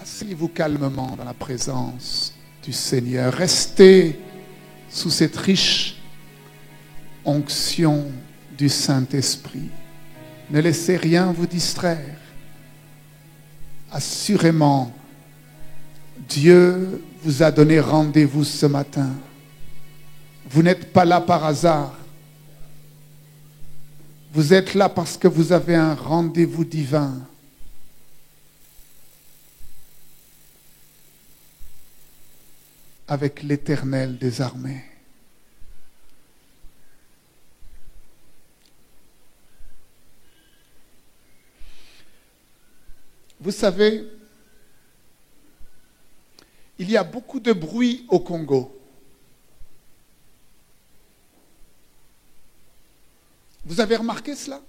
Asseyez-vous calmement dans la présence du Seigneur. Restez sous cette riche onction du Saint-Esprit. Ne laissez rien vous distraire. Assurément, Dieu vous a donné rendez-vous ce matin. Vous n'êtes pas là par hasard. Vous êtes là parce que vous avez un rendez-vous divin. Avec l'Éternel des armées. Vous savez, il y a beaucoup de bruit au Congo. Vous avez remarqué cela?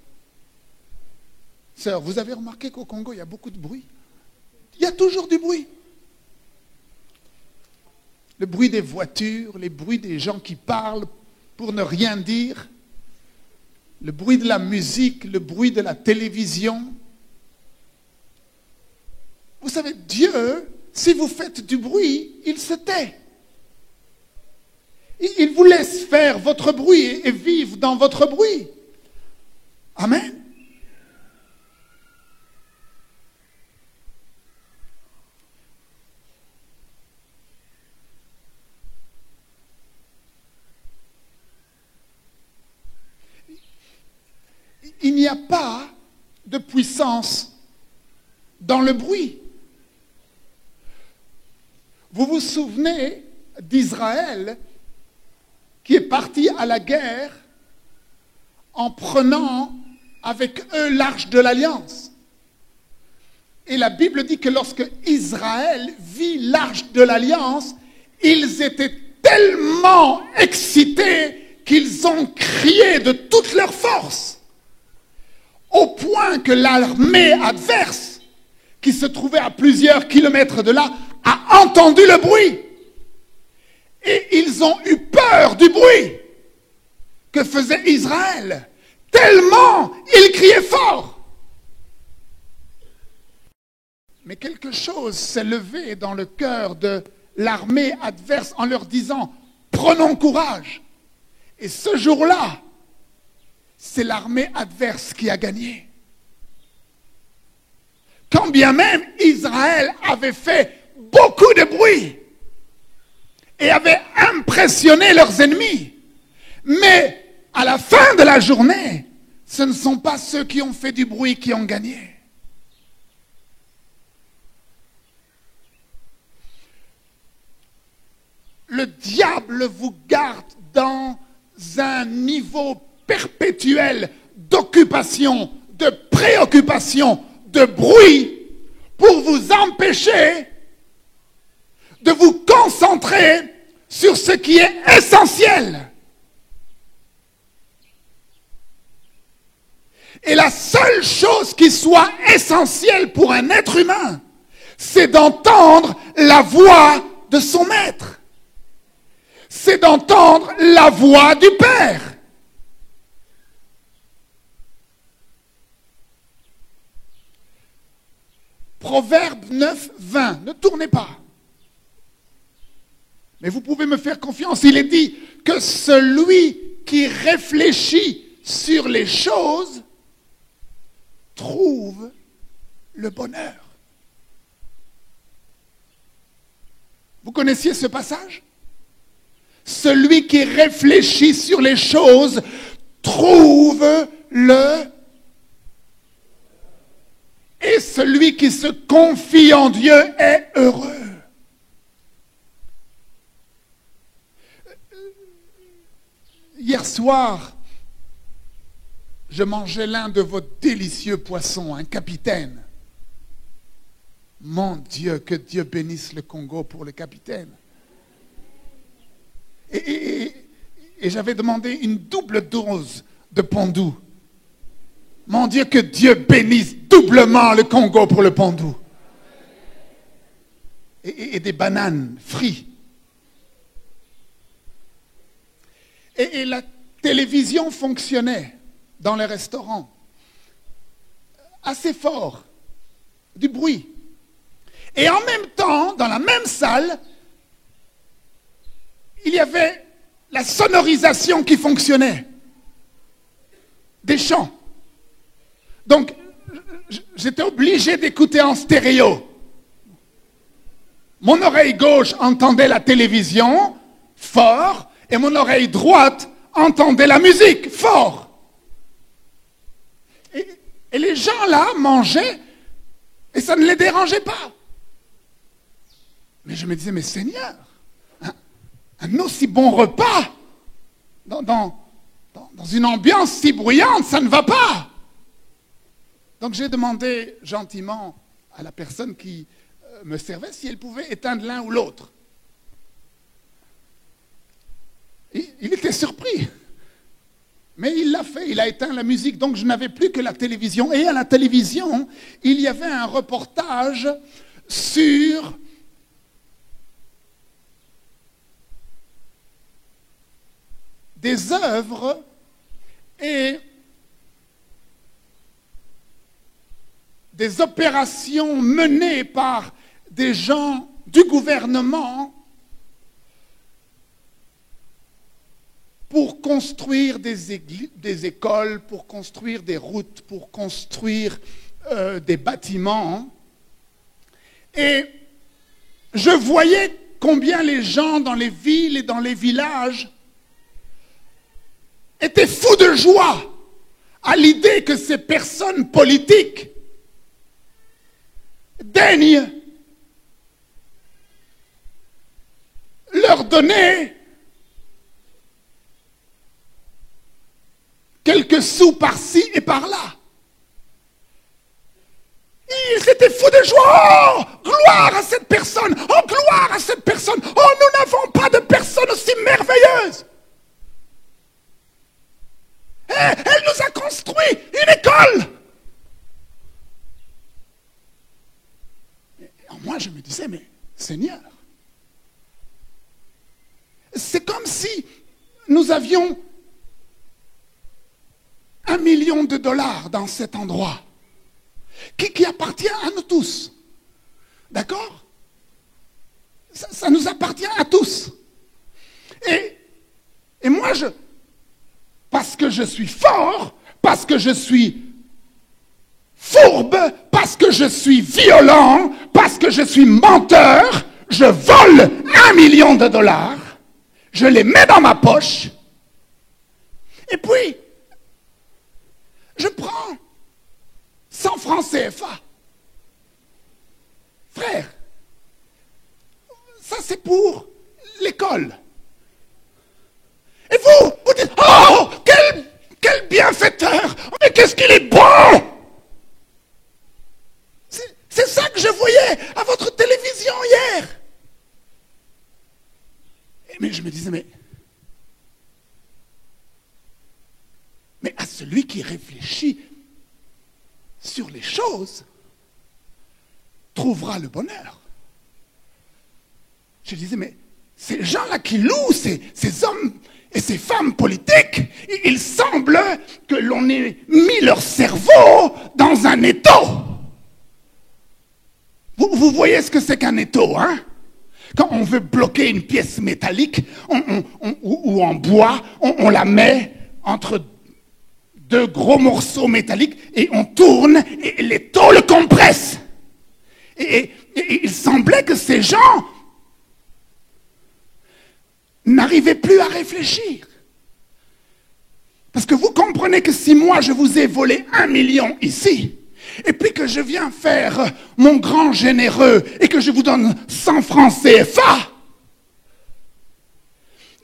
Sœur, vous avez remarqué qu'au Congo, il y a beaucoup de bruit? Il y a toujours du bruit. Le bruit des voitures, les bruits des gens qui parlent pour ne rien dire, le bruit de la musique, le bruit de la télévision. Vous savez, Dieu, si vous faites du bruit, il se tait. Il vous laisse faire votre bruit et vivre dans votre bruit. Amen. Il n'y a pas de puissance dans le bruit. Vous vous souvenez d'Israël qui est parti à la guerre en prenant avec eux l'arche de l'Alliance. Et la Bible dit que lorsque Israël vit l'arche de l'Alliance, ils étaient tellement excités qu'ils ont crié de toute leur force. Au point que l'armée adverse, qui se trouvait à plusieurs kilomètres de là, a entendu le bruit. Et ils ont eu peur du bruit que faisait Israël. Tellement ils criaient fort. Mais quelque chose s'est levé dans le cœur de l'armée adverse en leur disant « Prenons courage ». Et ce jour-là, c'est l'armée adverse qui a gagné. Quand bien même Israël avait fait beaucoup de bruit et avait impressionné leurs ennemis. Mais à la fin de la journée, ce ne sont pas ceux qui ont fait du bruit qui ont gagné. Le diable vous garde dans un niveau perpétuel d'occupation, de préoccupation, de bruit pour vous empêcher de vous concentrer sur ce qui est essentiel. Et la seule chose qui soit essentielle pour un être humain, c'est d'entendre la voix de son maître. C'est d'entendre la voix du Père. Proverbe 9, 20. Ne tournez pas. Mais vous pouvez me faire confiance. Il est dit que celui qui réfléchit sur les choses trouve le bonheur. Vous connaissiez ce passage? Celui qui réfléchit sur les choses trouve le... Et celui qui se confie en Dieu est heureux. Hier soir, je mangeais l'un de vos délicieux poissons, un capitaine. Mon Dieu, que Dieu bénisse le Congo pour le capitaine. Et j'avais demandé une double dose de pondou. Mon Dieu, que Dieu bénisse doublement le Congo pour le pondou. Et des bananes frites. Et la télévision fonctionnait dans les restaurants. Assez fort. Du bruit. Et en même temps, dans la même salle, il y avait la sonorisation qui fonctionnait. Des chants. Donc, j'étais obligé d'écouter en stéréo. Mon oreille gauche entendait la télévision fort et mon oreille droite entendait la musique fort. Et les gens là mangeaient et ça ne les dérangeait pas. Mais je me disais, mais Seigneur, un aussi bon repas dans une ambiance si bruyante, ça ne va pas. Donc j'ai demandé gentiment à la personne qui me servait si elle pouvait éteindre l'un ou l'autre. Il était surpris. Mais il l'a fait, il a éteint la musique, donc je n'avais plus que la télévision. Et à la télévision, il y avait un reportage sur des œuvres et des opérations menées par des gens du gouvernement pour construire des écoles, pour construire des routes, pour construire des bâtiments. Et je voyais combien les gens dans les villes et dans les villages étaient fous de joie à l'idée que ces personnes politiques daignent leur donner quelques sous par-ci et par-là. Ils étaient fous de joie. Oh, gloire à cette personne. Oh, gloire à cette personne. Oh, nous n'avons pas de personne aussi merveilleuse. Elle nous a construit une école. Et moi, je me disais, mais Seigneur, c'est comme si nous avions $1 million dans cet endroit qui appartient à nous tous. D'accord? Ça nous appartient à tous. Et moi, parce que je suis fort, parce que je suis fourbe, parce que je suis violent, parce que je suis menteur, je vole $1 million, je les mets dans ma poche, et puis, je prends 100 francs CFA. Frère, ça c'est pour l'école. Et vous dites, oh, quel bienfaiteur, mais qu'est-ce qu'il est bon. C'est ça que je voyais à votre télévision hier. Mais je me disais, mais à celui qui réfléchit sur les choses, trouvera le bonheur. Je disais, mais ces gens-là qui louent, ces hommes et ces femmes politiques, il semble que l'on ait mis leur cerveau dans un étau. Vous voyez ce que c'est qu'un étau, hein? Quand on veut bloquer une pièce métallique ou en bois, on la met entre deux gros morceaux métalliques et on tourne et l'étau le compresse. Et il semblait que ces gens n'arrivaient plus à réfléchir. Parce que vous comprenez que si moi je vous ai volé 1 million ici, et puis que je viens faire mon grand généreux et que je vous donne 100 francs CFA,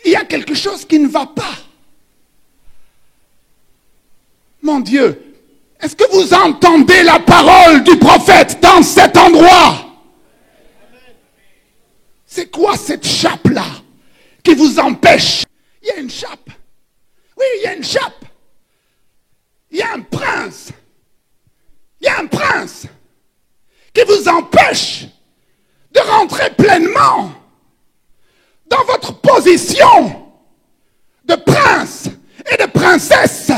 il y a quelque chose qui ne va pas. Mon Dieu, est-ce que vous entendez la parole du prophète dans cet endroit? C'est quoi cette chape-là qui vous empêche? Il y a une chape. Oui, il y a une chape. Il y a un prince. Il y a un prince qui vous empêche de rentrer pleinement dans votre position de prince et de princesse,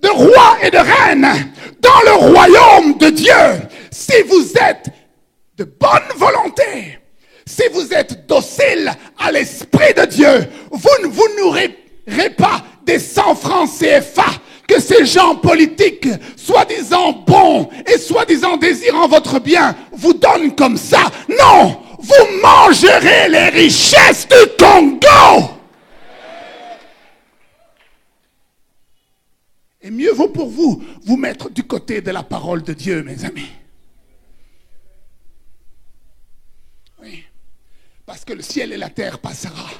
de roi et de reine dans le royaume de Dieu. Si vous êtes de bonne volonté, si vous êtes docile à l'Esprit de Dieu, vous n'aurez pas des 100 francs CFA que ces gens politiques, soi-disant bons et soi-disant désirant votre bien, vous donnent comme ça. Non, vous mangerez les richesses du Congo. Et mieux vaut pour vous vous mettre du côté de la parole de Dieu, mes amis. Oui, parce que le ciel et la terre passera.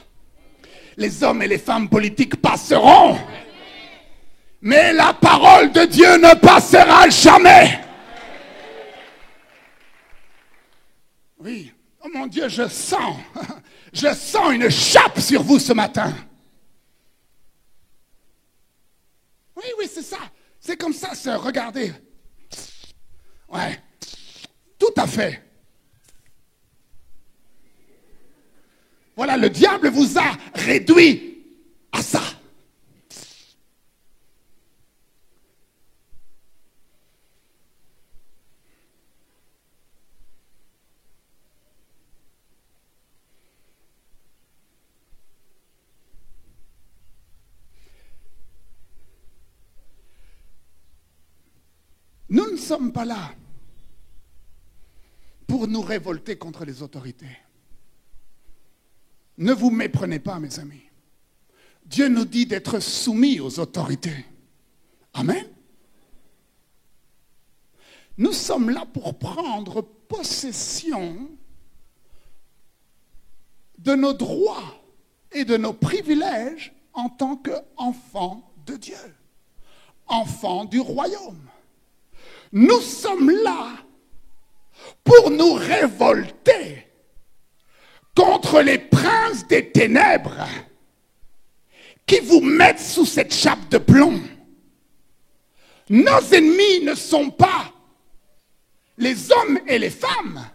Les hommes et les femmes politiques passeront. Mais la parole de Dieu ne passera jamais. Oui, oh mon Dieu, je sens une chape sur vous ce matin. Oui, c'est ça. C'est comme ça, sœur, regardez. Ouais, tout à fait. Voilà, le diable vous a réduit à ça. Nous ne sommes pas là pour nous révolter contre les autorités. Ne vous méprenez pas, mes amis. Dieu nous dit d'être soumis aux autorités. Amen. Nous sommes là pour prendre possession de nos droits et de nos privilèges en tant qu'enfants de Dieu, enfants du royaume. Nous sommes là pour nous révolter contre les princes des ténèbres qui vous mettent sous cette chape de plomb. Nos ennemis ne sont pas les hommes et les femmes.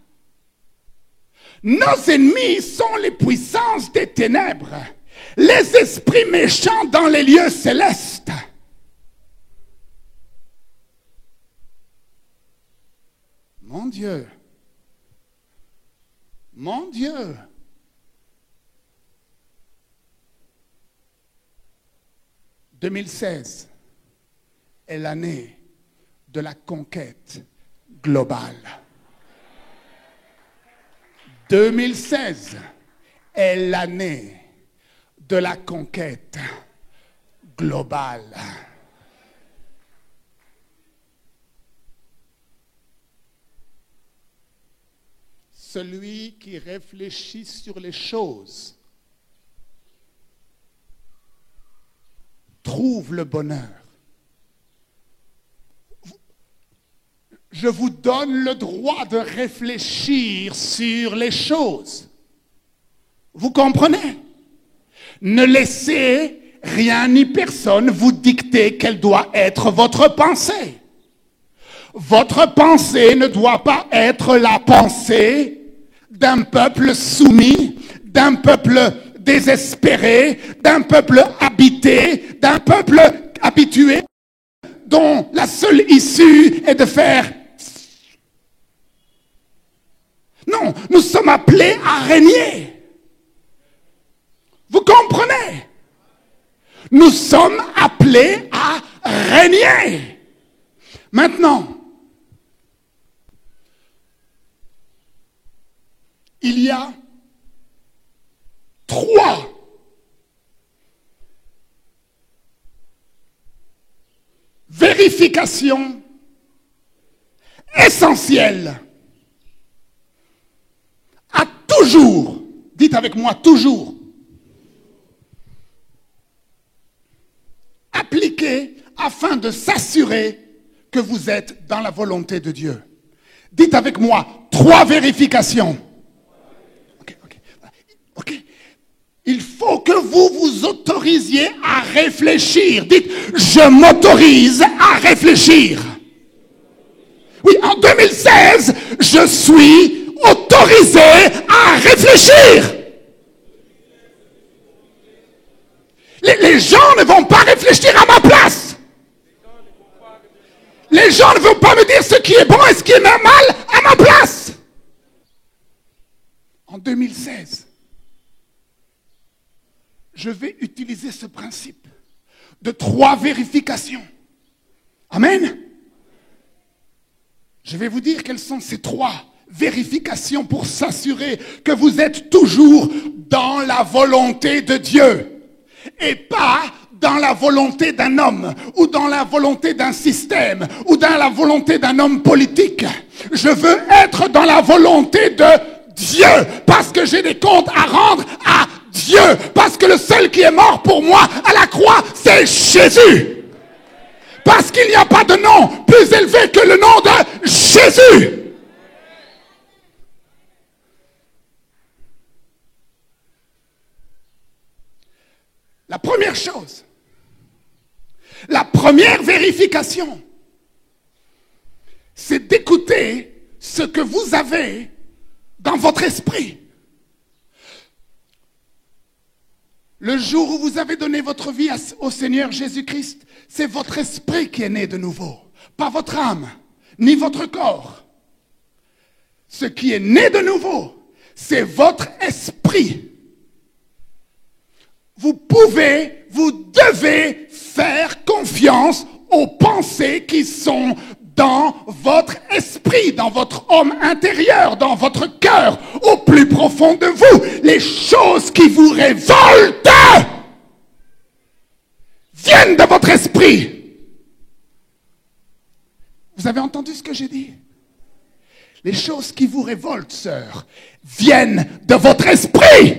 Nos ennemis sont les puissances des ténèbres, les esprits méchants dans les lieux célestes. Mon Dieu, mon Dieu, « 2016 est l'année de la conquête globale. 2016 est l'année de la conquête globale. » Celui qui réfléchit sur les choses trouve le bonheur. Je vous donne le droit de réfléchir sur les choses. Vous comprenez? Ne laissez rien ni personne vous dicter quelle doit être votre pensée. Votre pensée ne doit pas être la pensée d'un peuple soumis, d'un peuple désespéré, d'un peuple habité, d'un peuple habitué, dont la seule issue est de faire. Non, nous sommes appelés à régner. Vous comprenez? Nous sommes appelés à régner. Maintenant, il y a 3 vérifications essentielles à toujours, dites avec moi toujours, appliquer afin de s'assurer que vous êtes dans la volonté de Dieu. Dites avec moi 3 vérifications. Ok. Il faut que vous vous autorisiez à réfléchir. Dites, je m'autorise à réfléchir. Oui, en 2016, je suis autorisé à réfléchir. Les gens ne vont pas réfléchir à ma place. Les gens ne vont pas me dire ce qui est bon et ce qui est mal à ma place. 2016, je vais utiliser ce principe de 3 vérifications. Amen. Je vais vous dire quelles sont ces 3 vérifications pour s'assurer que vous êtes toujours dans la volonté de Dieu et pas dans la volonté d'un homme ou dans la volonté d'un système ou dans la volonté d'un homme politique. Je veux être dans la volonté de Dieu parce que j'ai des comptes à rendre à Dieu, parce que le seul qui est mort pour moi à la croix, c'est Jésus. Parce qu'il n'y a pas de nom plus élevé que le nom de Jésus. La première chose, la première vérification, c'est d'écouter ce que vous avez dans votre esprit. Le jour où vous avez donné votre vie au Seigneur Jésus-Christ, c'est votre esprit qui est né de nouveau, pas votre âme, ni votre corps. Ce qui est né de nouveau, c'est votre esprit. Vous devez faire confiance aux pensées qui sont dans votre esprit, dans votre homme intérieur, dans votre cœur, au plus profond de vous. Les choses qui vous révoltent viennent de votre esprit. Vous avez entendu ce que j'ai dit? Les choses qui vous révoltent, sœurs, viennent de votre esprit.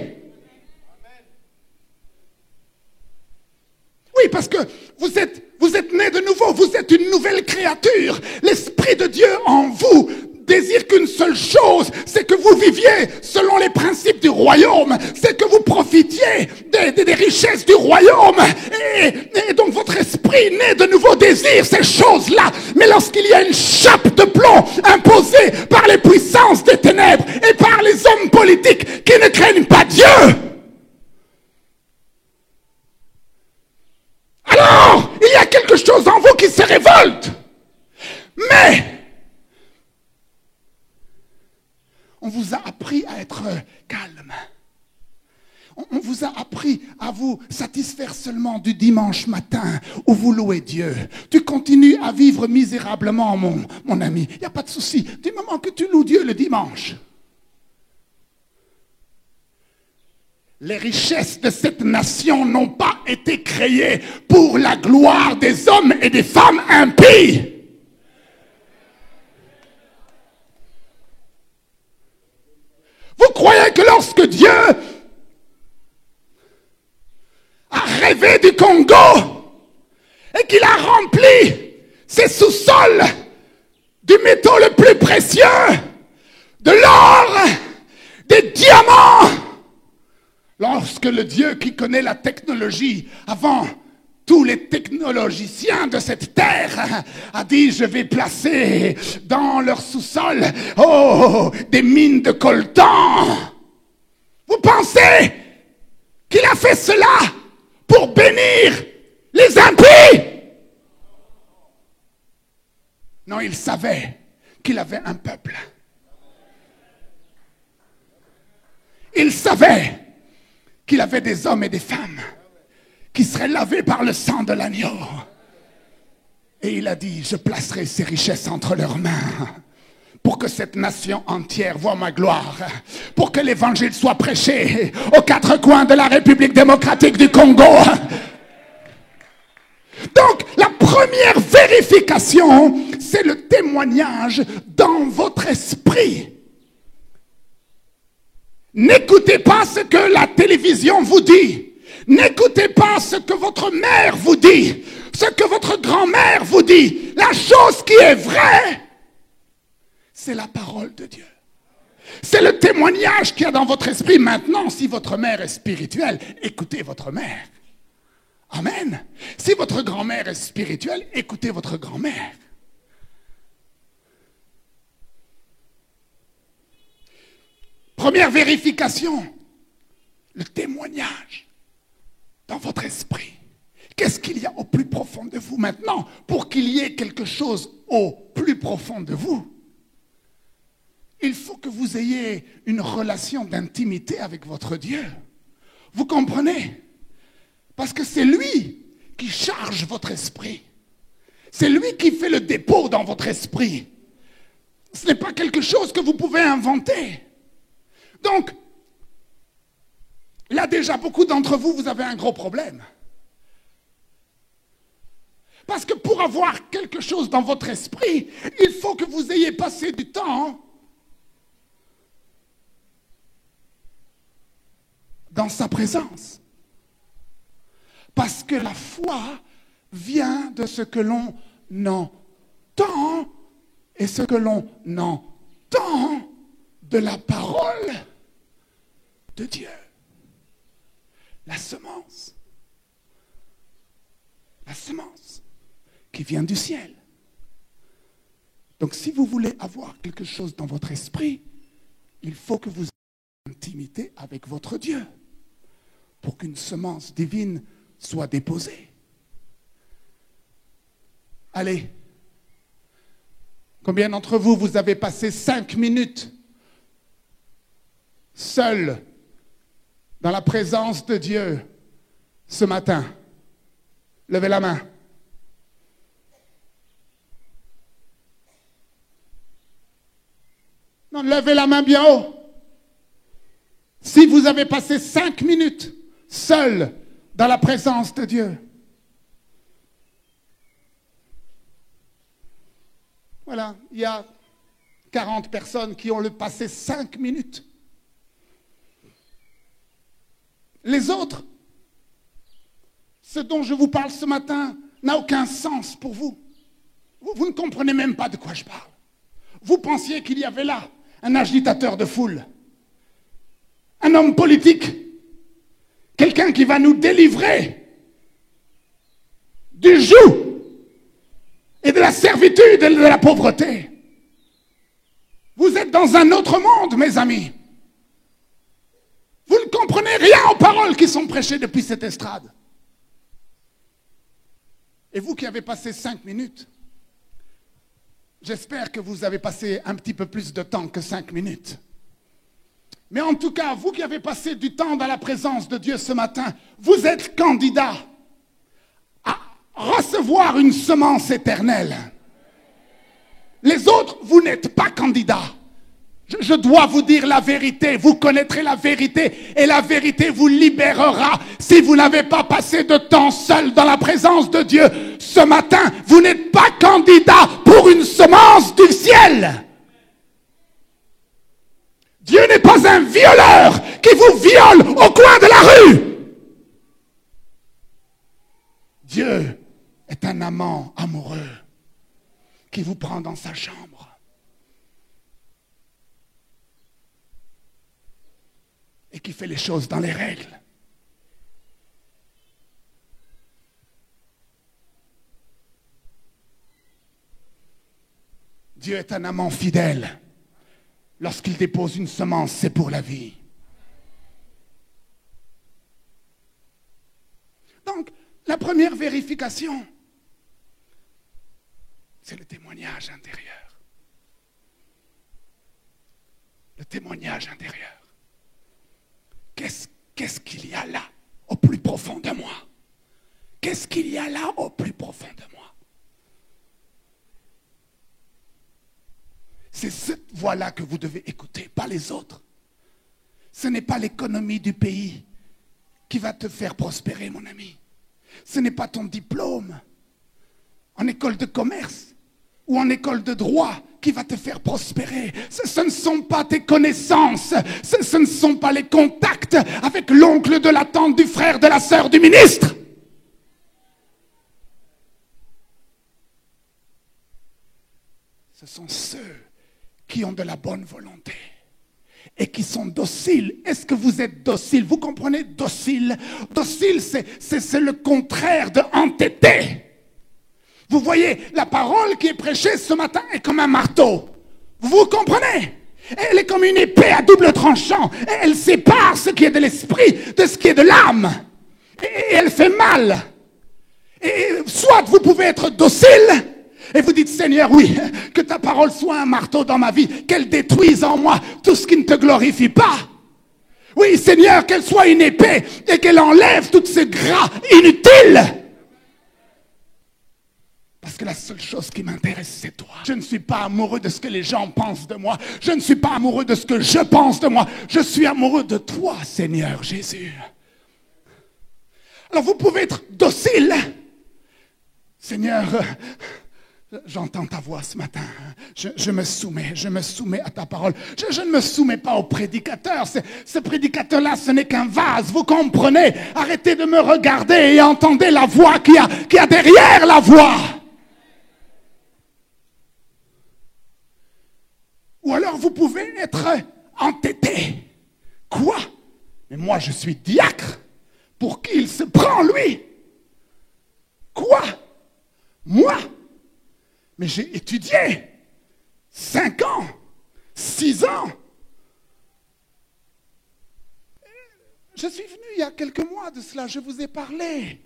Oui, parce que vous êtes nés de nouveau, vous êtes une nouvelle créature. L'Esprit de Dieu en vous désire qu'une seule chose, c'est que vous viviez selon les principes du royaume, c'est que vous profitiez des richesses du royaume. Et donc votre esprit né de nouveau désire ces choses-là. Mais lorsqu'il y a une chape de plomb imposée par les puissances des ténèbres et par les hommes politiques qui ne craignent pas Dieu, alors, il y a quelque chose en vous qui se révolte. Mais, on vous a appris à être calme. On vous a appris à vous satisfaire seulement du dimanche matin où vous louez Dieu. Tu continues à vivre misérablement, mon ami. Il n'y a pas de souci. Du moment que tu loues Dieu le dimanche. Les richesses de cette nation n'ont pas été créées pour la gloire des hommes et des femmes impies. Vous croyez que lorsque Dieu a rêvé du Congo et qu'il a rempli ses sous-sols du métaux le plus précieux, de l'or, des diamants, lorsque le Dieu qui connaît la technologie avant tous les technologiciens de cette terre a dit: je vais placer dans leur sous-sol des mines de coltan. Vous pensez qu'il a fait cela pour bénir les impies? Non, il savait qu'il avait un peuple. Il savait qu'il avait des hommes et des femmes qui seraient lavés par le sang de l'agneau. Et il a dit: je placerai ces richesses entre leurs mains pour que cette nation entière voie ma gloire, pour que l'évangile soit prêché aux 4 coins de la République démocratique du Congo. Donc, la première vérification, c'est le témoignage dans votre esprit. N'écoutez pas ce que la télévision vous dit. N'écoutez pas ce que votre mère vous dit, ce que votre grand-mère vous dit. La chose qui est vraie, c'est la parole de Dieu. C'est le témoignage qu'il y a dans votre esprit. Maintenant, si votre mère est spirituelle, écoutez votre mère. Amen. Si votre grand-mère est spirituelle, écoutez votre grand-mère. Première vérification, le témoignage dans votre esprit. Qu'est-ce qu'il y a au plus profond de vous maintenant? Pour qu'il y ait quelque chose au plus profond de vous, il faut que vous ayez une relation d'intimité avec votre Dieu. Vous comprenez? Parce que c'est lui qui charge votre esprit. C'est lui qui fait le dépôt dans votre esprit. Ce n'est pas quelque chose que vous pouvez inventer. Donc, là déjà, beaucoup d'entre vous, vous avez un gros problème. Parce que pour avoir quelque chose dans votre esprit, il faut que vous ayez passé du temps dans sa présence. Parce que la foi vient de ce que l'on entend et ce que l'on entend de la parole de Dieu. La semence. La semence qui vient du ciel. Donc si vous voulez avoir quelque chose dans votre esprit, il faut que vous ayez une intimité avec votre Dieu pour qu'une semence divine soit déposée. Allez, combien d'entre vous, vous avez passé 5 minutes seul dans la présence de Dieu ce matin? Levez la main. Non, levez la main bien haut. Si vous avez passé 5 minutes seul dans la présence de Dieu. Voilà, il y a 40 personnes qui ont passé 5 minutes. Les autres, ce dont je vous parle ce matin, n'a aucun sens pour vous. Vous ne comprenez même pas de quoi je parle. Vous pensiez qu'il y avait là un agitateur de foule, un homme politique, quelqu'un qui va nous délivrer du joug et de la servitude et de la pauvreté. Vous êtes dans un autre monde, mes amis. Vous ne comprenez rien aux paroles qui sont prêchées depuis cette estrade. Et vous qui avez passé 5 minutes, j'espère que vous avez passé un petit peu plus de temps que 5 minutes. Mais en tout cas, vous qui avez passé du temps dans la présence de Dieu ce matin, vous êtes candidat à recevoir une semence éternelle. Les autres, vous n'êtes pas candidats. Je dois vous dire la vérité. Vous connaîtrez la vérité et la vérité vous libérera. Si vous n'avez pas passé de temps seul dans la présence de Dieu ce matin, vous n'êtes pas candidat pour une semence du ciel. Dieu n'est pas un violeur qui vous viole au coin de la rue. Dieu est un amant amoureux qui vous prend dans sa chambre. Et qui fait les choses dans les règles. Dieu est un amant fidèle. Lorsqu'il dépose une semence, c'est pour la vie. Donc, la première vérification, c'est le témoignage intérieur. Le témoignage intérieur. Qu'est-ce qu'il y a là, au plus profond de moi? Qu'est-ce qu'il y a là, au plus profond de moi? C'est cette voix-là que vous devez écouter, pas les autres. Ce n'est pas l'économie du pays qui va te faire prospérer, mon ami. Ce n'est pas ton diplôme en école de commerce ou en école de droit qui va te faire prospérer. Ce ne sont pas tes connaissances, ce ne sont pas les contacts avec l'oncle de la tante, du frère, de la sœur, du ministre. Ce sont ceux qui ont de la bonne volonté et qui sont dociles. Est-ce que vous êtes docile? Vous comprenez? Docile. Docile, c'est le contraire de entêté. Vous voyez, la parole qui est prêchée ce matin est comme un marteau. Vous comprenez? Elle est comme une épée à double tranchant. Elle sépare ce qui est de l'esprit de ce qui est de l'âme. Et elle fait mal. Et soit vous pouvez être docile, Et vous dites, Seigneur, oui, que ta parole soit un marteau dans ma vie, qu'elle détruise en moi tout ce qui ne te glorifie pas. Oui, Seigneur, qu'elle soit une épée et qu'elle enlève tous ces gras inutiles. Parce que la seule chose qui m'intéresse, c'est toi. Je ne suis pas amoureux de ce que les gens pensent de moi. Je ne suis pas amoureux de ce que je pense de moi. Je suis amoureux de toi, Seigneur Jésus. Alors vous pouvez être docile. Seigneur, j'entends ta voix ce matin. Je me soumets à ta parole. Je ne me soumets pas au prédicateur. Ce prédicateur-là, ce n'est qu'un vase. Vous comprenez? Arrêtez de me regarder et entendez la voix qui a derrière la voix. Ou alors vous pouvez être entêté. Quoi? Mais moi je suis diacre. Pour qui il se prend, lui? Quoi? Moi? Mais j'ai étudié 5 ans, 6 ans. Je suis venu il y a quelques mois de cela, je vous ai parlé.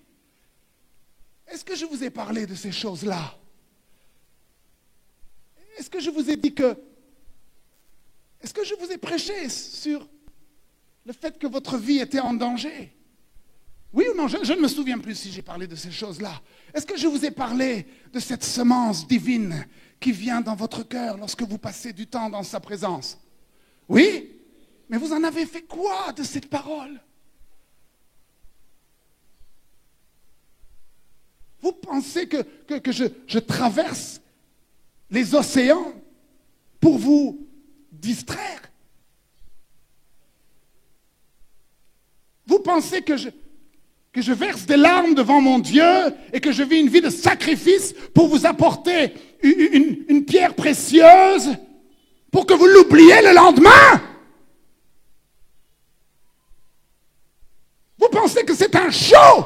Est-ce que je vous ai parlé de ces choses-là? Est-ce que je vous ai dit que... Est-ce que je vous ai prêché sur le fait que votre vie était en danger? Oui ou non? Je ne me souviens plus si j'ai parlé de ces choses-là. Est-ce que je vous ai parlé de cette semence divine qui vient dans votre cœur lorsque vous passez du temps dans sa présence? Oui? Mais vous en avez fait quoi de cette parole? Vous pensez que je traverse les océans pour vous distraire? Vous pensez que je verse des larmes devant mon Dieu et que je vis une vie de sacrifice pour vous apporter une pierre précieuse pour que vous l'oubliez le lendemain? Vous pensez que c'est un show?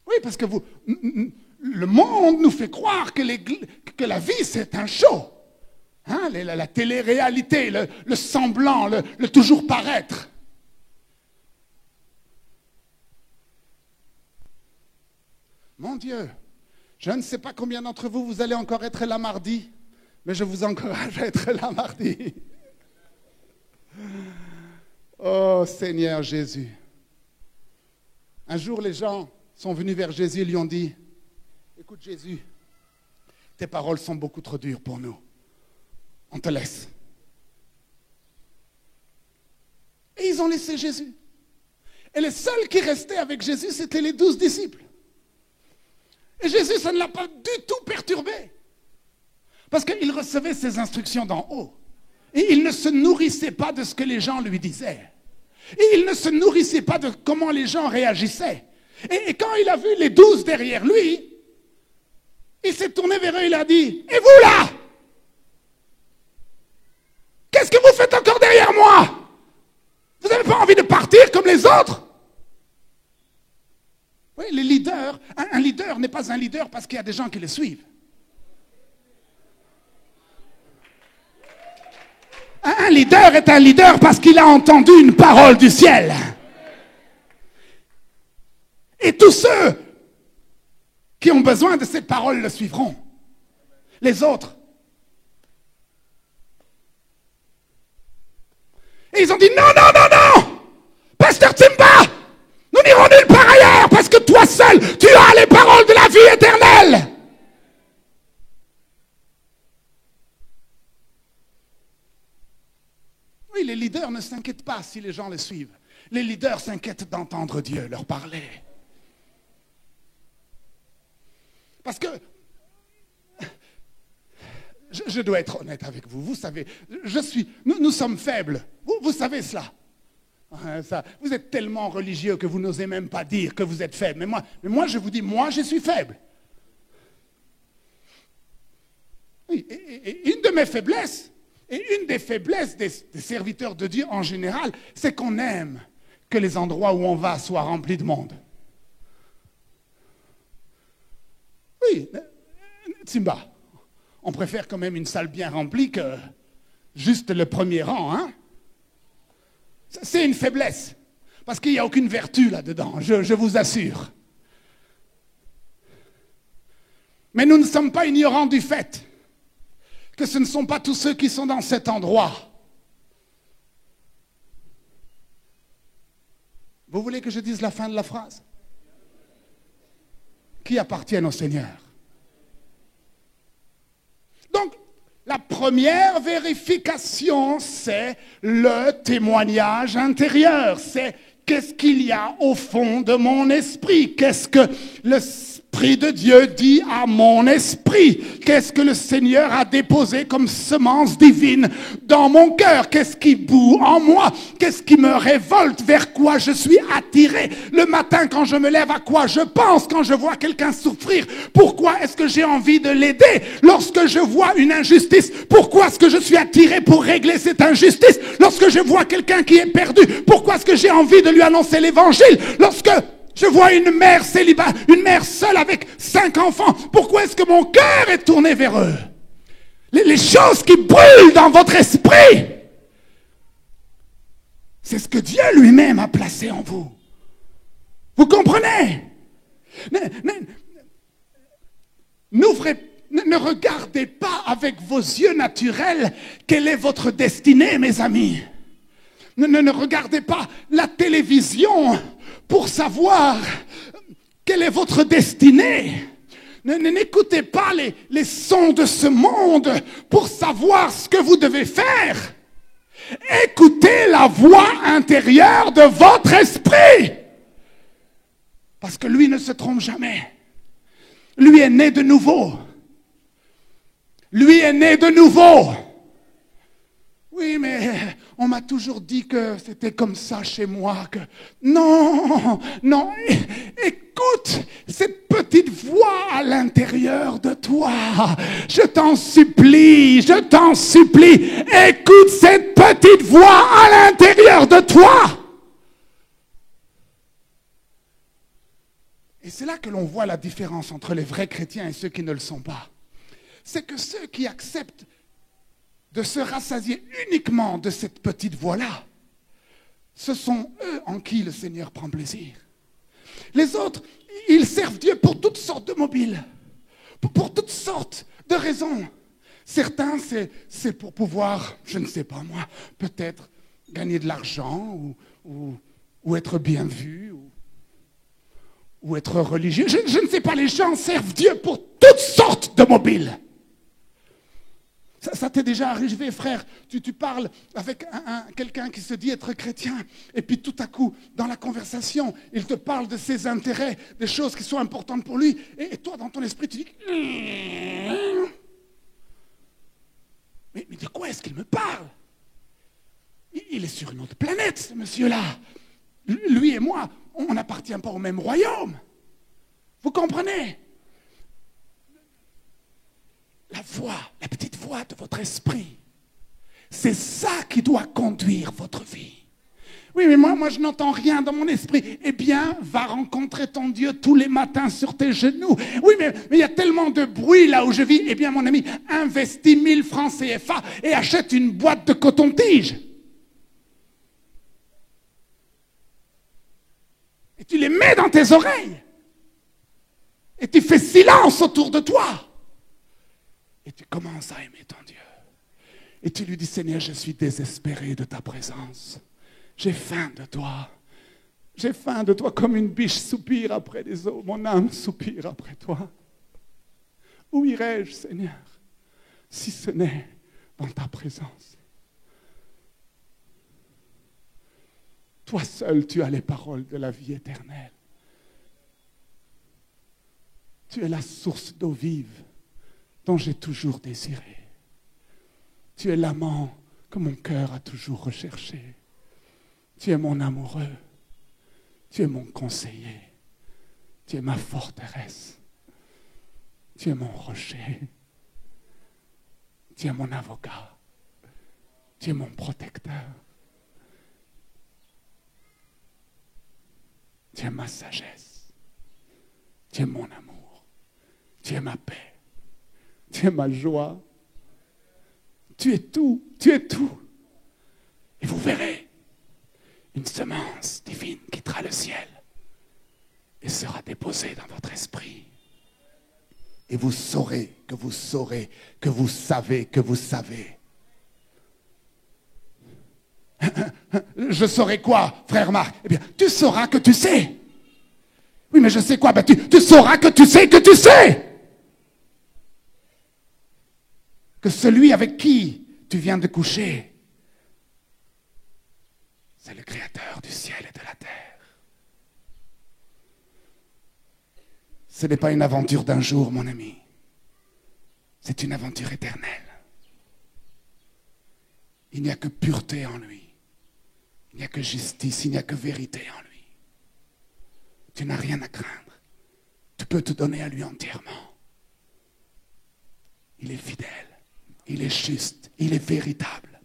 Oui, parce que le monde nous fait croire que la vie c'est un show. Hein, la télé-réalité, le semblant, le toujours paraître. Mon Dieu, je ne sais pas combien d'entre vous, vous allez encore être là mardi, mais je vous encourage à être là mardi. Oh Seigneur Jésus. Un jour, les gens sont venus vers Jésus et lui ont dit, écoute Jésus, tes paroles sont beaucoup trop dures pour nous. On te laisse. Et ils ont laissé Jésus. Et les seuls qui restaient avec Jésus, c'était les 12 disciples. Et Jésus, ça ne l'a pas du tout perturbé. Parce qu'il recevait ses instructions d'en haut. Et il ne se nourrissait pas de ce que les gens lui disaient. Et il ne se nourrissait pas de comment les gens réagissaient. Et quand il a vu les 12 derrière lui, il s'est tourné vers eux et il a dit, et vous là? Qu'est-ce que vous faites encore derrière moi? Vous n'avez pas envie de partir comme les autres? Oui, les leaders, un leader n'est pas un leader parce qu'il y a des gens qui le suivent. Un leader est un leader parce qu'il a entendu une parole du ciel. Et tous ceux qui ont besoin de cette parole le suivront. Les autres. Et ils ont dit non, non, non, non! Pasteur Timba! Nous n'irons nulle part ailleurs parce que toi seul, tu as les paroles de la vie éternelle. Oui, les leaders ne s'inquiètent pas si les gens les suivent. Les leaders s'inquiètent d'entendre Dieu leur parler. Parce que, je dois être honnête avec vous, vous savez, nous sommes faibles, vous savez cela. Vous êtes tellement religieux que vous n'osez même pas dire que vous êtes faible. Mais moi je vous dis, moi je suis faible. Oui, et une de mes faiblesses, et une des faiblesses des serviteurs de Dieu en général, c'est qu'on aime que les endroits où on va soient remplis de monde. Oui, Simba, on préfère quand même une salle bien remplie que juste le premier rang, hein? C'est une faiblesse, parce qu'il n'y a aucune vertu là-dedans, je vous assure. Mais nous ne sommes pas ignorants du fait que ce ne sont pas tous ceux qui sont dans cet endroit. Vous voulez que je dise la fin de la phrase? Qui appartiennent au Seigneur. Donc, la première vérification, c'est le témoignage intérieur. C'est qu'est-ce qu'il y a au fond de mon esprit? Qu'est-ce que l'Esprit de Dieu dit à mon esprit? Qu'est-ce que le Seigneur a déposé comme semence divine dans mon cœur? Qu'est-ce qui bout en moi? Qu'est-ce qui me révolte? Vers quoi je suis attiré? Le matin, quand je me lève, à quoi je pense? Quand je vois quelqu'un souffrir, pourquoi est-ce que j'ai envie de l'aider? Lorsque je vois une injustice, pourquoi est-ce que je suis attiré pour régler cette injustice? Lorsque je vois quelqu'un qui est perdu, pourquoi est-ce que j'ai envie de lui annoncer l'évangile? Lorsque je vois une mère célibataire, une mère seule avec 5 enfants, pourquoi est-ce que mon cœur est tourné vers eux? Les choses qui brûlent dans votre esprit, c'est ce que Dieu lui-même a placé en vous. Vous comprenez? Ne regardez pas avec vos yeux naturels quelle est votre destinée, mes amis. Ne regardez pas la télévision pour savoir quelle est votre destinée. N'écoutez pas les sons de ce monde pour savoir ce que vous devez faire. Écoutez la voix intérieure de votre esprit. Parce que lui ne se trompe jamais. Lui est né de nouveau. Lui est né de nouveau. Oui, mais on m'a toujours dit que c'était comme ça chez moi. Que non, écoute cette petite voix à l'intérieur de toi. Je t'en supplie, écoute cette petite voix à l'intérieur de toi. Et c'est là que l'on voit la différence entre les vrais chrétiens et ceux qui ne le sont pas. C'est que ceux qui acceptent de se rassasier uniquement de cette petite voix-là, ce sont eux en qui le Seigneur prend plaisir. Les autres, ils servent Dieu pour toutes sortes de mobiles, pour toutes sortes de raisons. Certains, c'est pour pouvoir, je ne sais pas moi, peut-être gagner de l'argent ou être bien vu ou être religieux. Je ne sais pas, les gens servent Dieu pour toutes sortes de mobiles. Ça t'est déjà arrivé, frère, tu parles avec quelqu'un qui se dit être chrétien, et puis tout à coup, dans la conversation, il te parle de ses intérêts, des choses qui sont importantes pour lui, et toi, dans ton esprit, tu dis mais de quoi est-ce qu'il me parle? Il est sur une autre planète, ce monsieur-là. Lui et moi, on n'appartient pas au même royaume. Vous comprenez? La voix, la petite voix de votre esprit, c'est ça qui doit conduire votre vie. Oui, mais moi je n'entends rien dans mon esprit. Eh bien, va rencontrer ton Dieu tous les matins sur tes genoux. Oui, mais il y a tellement de bruit là où je vis. Eh bien, mon ami, investis 1000 francs CFA et achète une boîte de coton-tige. Et tu les mets dans tes oreilles. Et tu fais silence autour de toi. Et tu commences à aimer ton Dieu. Et tu lui dis, Seigneur, je suis désespéré de ta présence. J'ai faim de toi. J'ai faim de toi comme une biche soupire après les eaux. Mon âme soupire après toi. Où irai-je, Seigneur, si ce n'est dans ta présence? Toi seul, tu as les paroles de la vie éternelle. Tu es la source d'eau vive dont j'ai toujours désiré. Tu es l'amant que mon cœur a toujours recherché. Tu es mon amoureux. Tu es mon conseiller. Tu es ma forteresse. Tu es mon rocher. Tu es mon avocat. Tu es mon protecteur. Tu es ma sagesse. Tu es mon amour. Tu es ma paix. Tu es ma joie. Tu es tout. Tu es tout. Et vous verrez une semence divine quittera le ciel et sera déposée dans votre esprit. Et vous saurez, que vous saurez, que vous savez, que vous savez. Je saurai quoi, frère Marc? Eh bien, tu sauras que tu sais. Oui, mais je sais quoi? Ben, tu sauras que tu sais que tu sais. Que celui avec qui tu viens de coucher, c'est le Créateur du ciel et de la terre. Ce n'est pas une aventure d'un jour, mon ami. C'est une aventure éternelle. Il n'y a que pureté en lui. Il n'y a que justice, il n'y a que vérité en lui. Tu n'as rien à craindre. Tu peux te donner à lui entièrement. Il est fidèle, il est juste, il est véritable.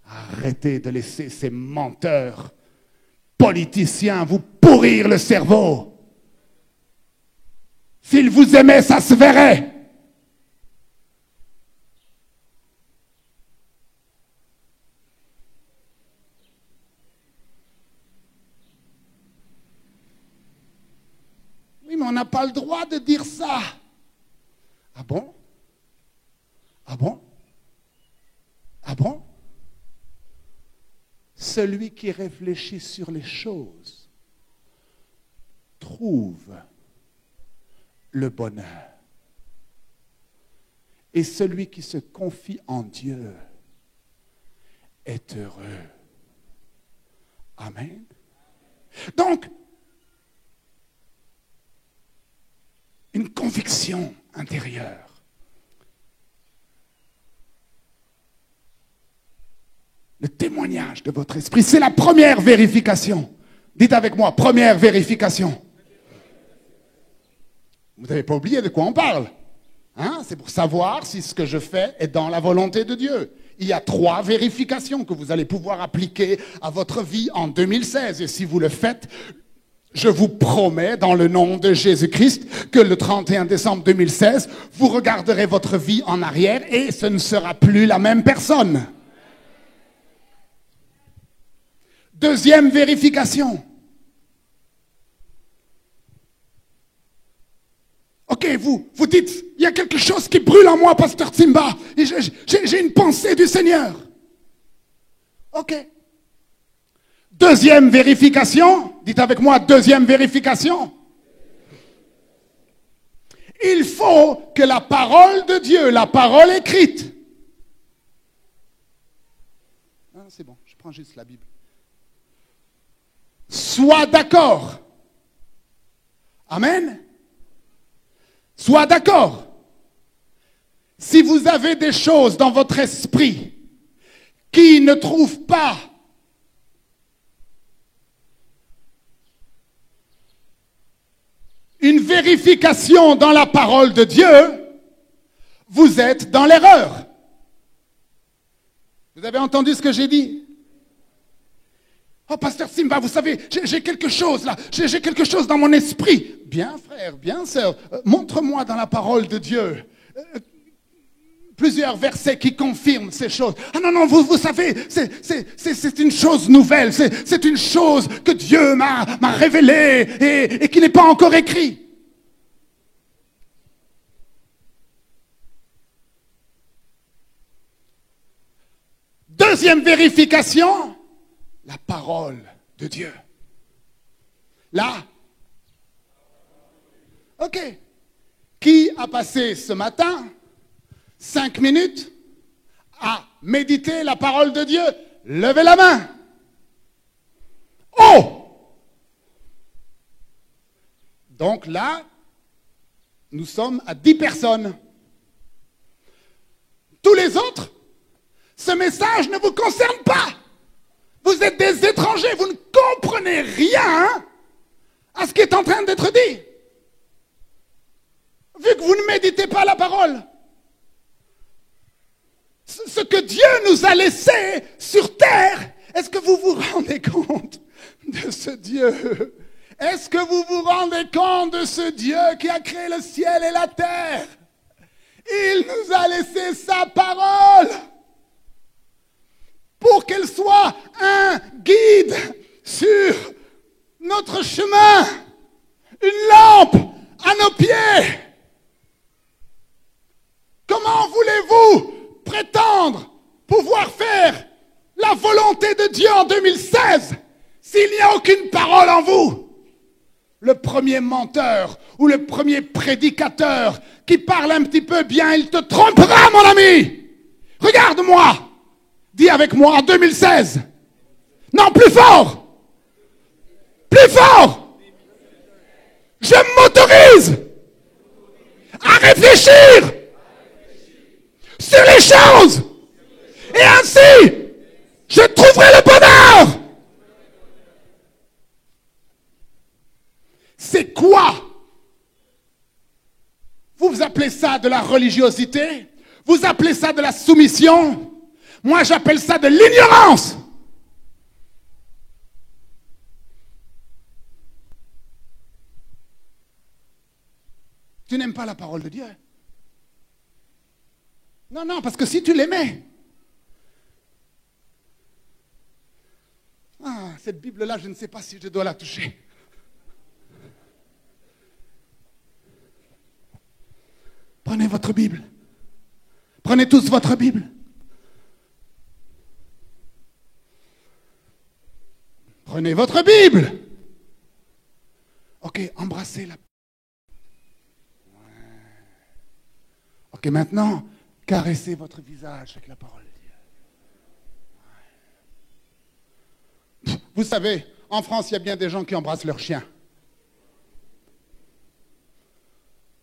Arrêtez de laisser ces menteurs, politiciens, vous pourrir le cerveau. S'ils vous aimaient, ça se verrait. Oui, mais on n'a pas le droit de dire ça. Ah bon? Ah bon? Ah bon? Celui qui réfléchit sur les choses trouve le bonheur. Et celui qui se confie en Dieu est heureux. Amen. Donc, une conviction intérieure. Le témoignage de votre esprit, c'est la première vérification. Dites avec moi, première vérification. Vous n'avez pas oublié de quoi on parle. Hein? C'est pour savoir si ce que je fais est dans la volonté de Dieu. Il y a 3 vérifications que vous allez pouvoir appliquer à votre vie en 2016. Et si vous le faites, je vous promets, dans le nom de Jésus-Christ, que le 31 décembre 2016, vous regarderez votre vie en arrière et ce ne sera plus la même personne. Deuxième vérification. Ok, vous dites, il y a quelque chose qui brûle en moi, pasteur Simba. Et j'ai une pensée du Seigneur. Ok. Deuxième vérification. Dites avec moi, deuxième vérification. Il faut que la parole de Dieu, la parole écrite. Ah, c'est bon, je prends juste la Bible. Sois d'accord. Amen. Sois d'accord. Si vous avez des choses dans votre esprit qui ne trouvent pas une vérification dans la parole de Dieu, vous êtes dans l'erreur. Vous avez entendu ce que j'ai dit? Oh, pasteur Simba, vous savez, j'ai quelque chose là, j'ai quelque chose dans mon esprit. Bien frère, bien sœur, montre-moi dans la parole de Dieu plusieurs versets qui confirment ces choses. Ah non, vous savez, c'est une chose nouvelle, c'est une chose que Dieu m'a révélée et qui n'est pas encore écrite. Deuxième vérification, la parole de Dieu. Là, ok. Qui a passé ce matin 5 minutes à méditer la parole de Dieu? Levez la main. Oh! Donc là, nous sommes à 10 personnes. Tous les autres, ce message ne vous concerne pas. Vous êtes des étrangers, vous ne comprenez rien à ce qui est en train d'être dit. Vu que vous ne méditez pas la parole. Ce que Dieu nous a laissé sur terre, est-ce que vous vous rendez compte de ce Dieu? Est-ce que vous vous rendez compte de ce Dieu qui a créé le ciel et la terre? Il nous a laissé sa parole pour qu'elle soit un guide sur notre chemin, une lampe à nos pieds. Comment voulez-vous prétendre pouvoir faire la volonté de Dieu en 2016 s'il n'y a aucune parole en vous? Le premier menteur ou le premier prédicateur qui parle un petit peu bien, il te trompera, mon ami. Regarde-moi. Dis avec moi en 2016. Non, plus fort. Plus fort. Je m'autorise à réfléchir sur les choses. Et ainsi, je trouverai le bonheur. C'est quoi? Vous appelez ça de la religiosité? Vous appelez ça de la soumission? Moi, j'appelle ça de l'ignorance. Tu n'aimes pas la parole de Dieu? Non, non, parce que si tu l'aimais... Ah, cette Bible-là, je ne sais pas si je dois la toucher. Prenez votre Bible. Prenez tous votre Bible. Prenez votre Bible. Ok, embrassez-la. Ok, maintenant, caressez votre visage avec la parole de Dieu. Vous savez, en France, il y a bien des gens qui embrassent leurs chiens.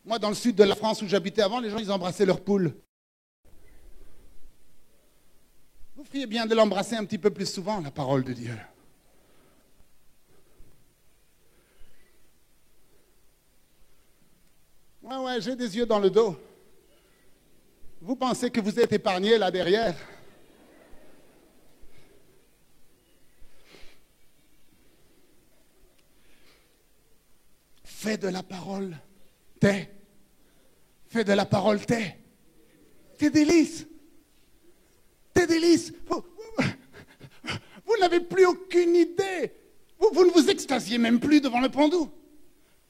Moi, dans le sud de la France où j'habitais avant, les gens, ils embrassaient leurs poules. Vous feriez bien de l'embrasser un petit peu plus souvent, la parole de Dieu. Ouais, j'ai des yeux dans le dos. Vous pensez que vous êtes épargné là derrière? Fais de la parole tes. Fais de la parole tes délices. Tes délices. Vous n'avez plus aucune idée. Vous ne vous extasiez même plus devant le Pondou.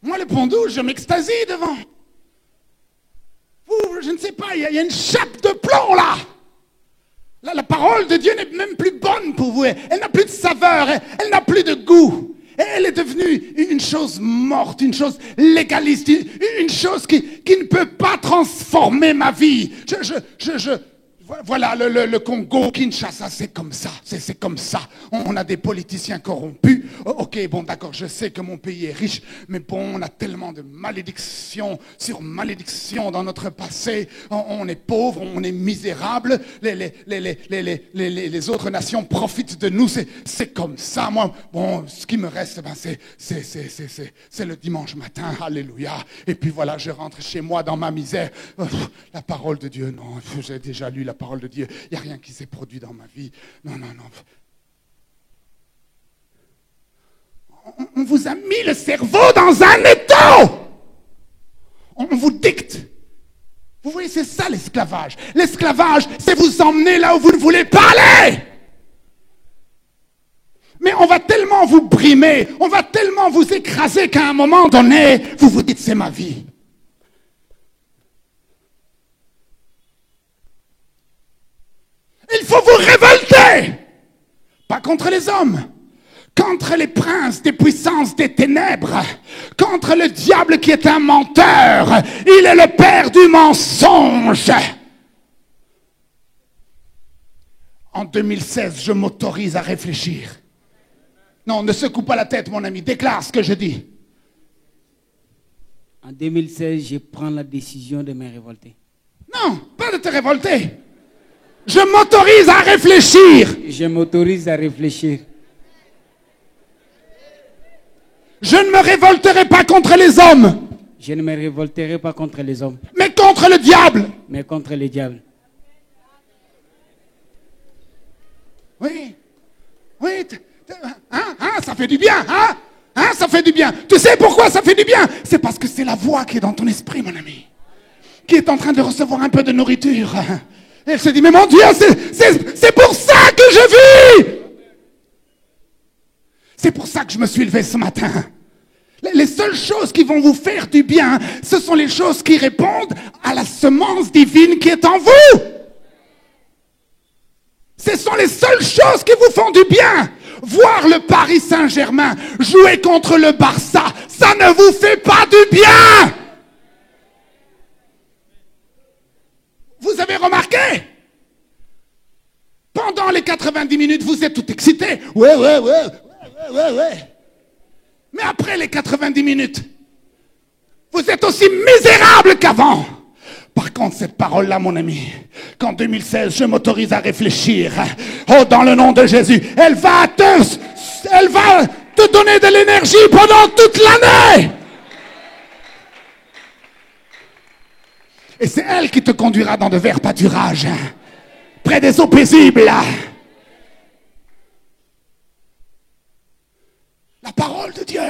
Moi, le Pondou, je m'extasie devant. Vous, je ne sais pas, il y a une chape de plomb là. La parole de Dieu n'est même plus bonne pour vous. Elle n'a plus de saveur, elle n'a plus de goût. Elle est devenue une chose morte, une chose légaliste, une chose qui ne peut pas transformer ma vie. Voilà, le Congo, Kinshasa, c'est comme ça, c'est comme ça. On a des politiciens corrompus. Ok, bon, d'accord, je sais que mon pays est riche, mais bon, on a tellement de malédictions sur malédictions dans notre passé. On est pauvre, on est misérable. Les autres nations profitent de nous. C'est comme ça. Moi, bon, ce qui me reste, ben, c'est le dimanche matin. Alléluia. Et puis voilà, je rentre chez moi dans ma misère. La parole de Dieu, non, j'ai déjà lu la parole de Dieu. Il n'y a rien qui s'est produit dans ma vie. Non. On vous a mis le cerveau dans un étau. On vous dicte. Vous voyez, c'est ça l'esclavage. L'esclavage, c'est vous emmener là où vous ne voulez pas aller. Mais on va tellement vous brimer, on va tellement vous écraser qu'à un moment donné, vous vous dites, c'est ma vie. Il faut vous révolter, pas contre les hommes, contre les princes des puissances des ténèbres, contre le diable qui est un menteur. Il est le père du mensonge. En 2016, je m'autorise à réfléchir. Non, ne secoue pas la tête, mon ami. Déclare ce que je dis. En 2016, je prends la décision de me révolter. Non, pas de te révolter. Je m'autorise à réfléchir. Je m'autorise à réfléchir. Je ne me révolterai pas contre les hommes. Je ne me révolterai pas contre les hommes. Mais contre le diable. Mais contre le diable. Oui. Ça fait du bien, ça fait du bien. Tu sais pourquoi ça fait du bien? C'est parce que c'est la voix qui est dans ton esprit, mon ami, qui est en train de recevoir un peu de nourriture. Elle se dit, mais mon Dieu, c'est pour ça que je vis. C'est pour ça que je me suis levé ce matin. Les seules choses qui vont vous faire du bien, ce sont les choses qui répondent à la semence divine qui est en vous. Ce sont les seules choses qui vous font du bien. Voir le Paris Saint-Germain jouer contre le Barça, ça ne vous fait pas du bien. Vous avez remarqué? Pendant les 90 minutes, vous êtes tout excité. Ouais. Mais après les 90 minutes, vous êtes aussi misérable qu'avant. Par contre, cette parole-là, mon ami, qu'en 2016, je m'autorise à réfléchir, oh, dans le nom de Jésus, elle va te donner de l'énergie pendant toute l'année. Et c'est elle qui te conduira dans de verts pâturages, près des eaux paisibles. La parole de Dieu.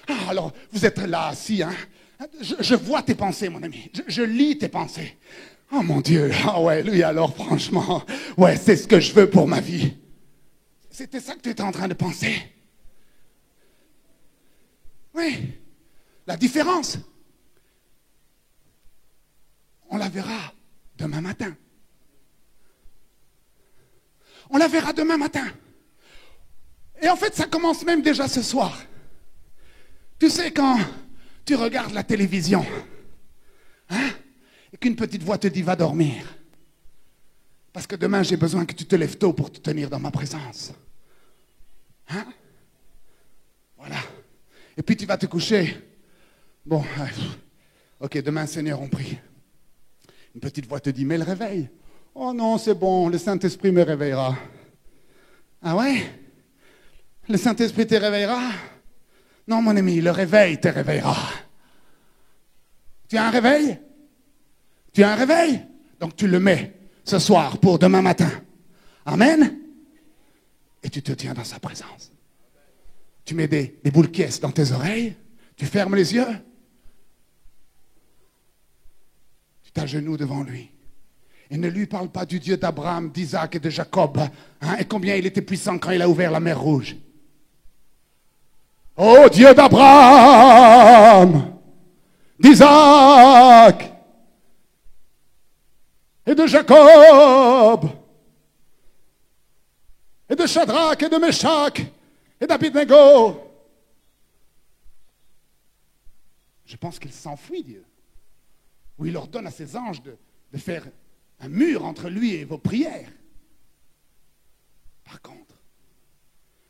Ah, alors, vous êtes là, assis, hein? Je vois tes pensées, mon ami. Je lis tes pensées. Oh mon Dieu. Ah ouais, lui alors, franchement. Ouais, c'est ce que je veux pour ma vie. C'était ça que tu étais en train de penser? Oui. La différence, on la verra demain matin. On la verra demain matin. Et en fait, ça commence même déjà ce soir. Tu sais, quand tu regardes la télévision, hein, et qu'une petite voix te dit « va dormir », parce que demain, j'ai besoin que tu te lèves tôt pour te tenir dans ma présence. Hein? Voilà. Et puis tu vas te coucher. Bon, ok, demain, Seigneur, on prie. Une petite voix te dit « mais le réveil ». Oh non, c'est bon, le Saint-Esprit me réveillera. Ah ouais? Le Saint-Esprit te réveillera? Non, mon ami, le réveil te réveillera. Tu as un réveil? Tu as un réveil? Donc tu le mets ce soir pour demain matin. Amen? Et tu te tiens dans sa présence. Tu mets des boules caisses dans tes oreilles. Tu fermes les yeux. Tu t'agenouilles devant lui. Et ne lui parle pas du Dieu d'Abraham, d'Isaac et de Jacob. Hein, et combien il était puissant quand il a ouvert la mer Rouge. Oh Dieu d'Abraham, d'Isaac et de Jacob et de Shadrach et de Meshach et d'Abednego. Je pense qu'il s'enfuit, Dieu. Ou il ordonne à ses anges de faire un mur entre lui et vos prières. Par contre,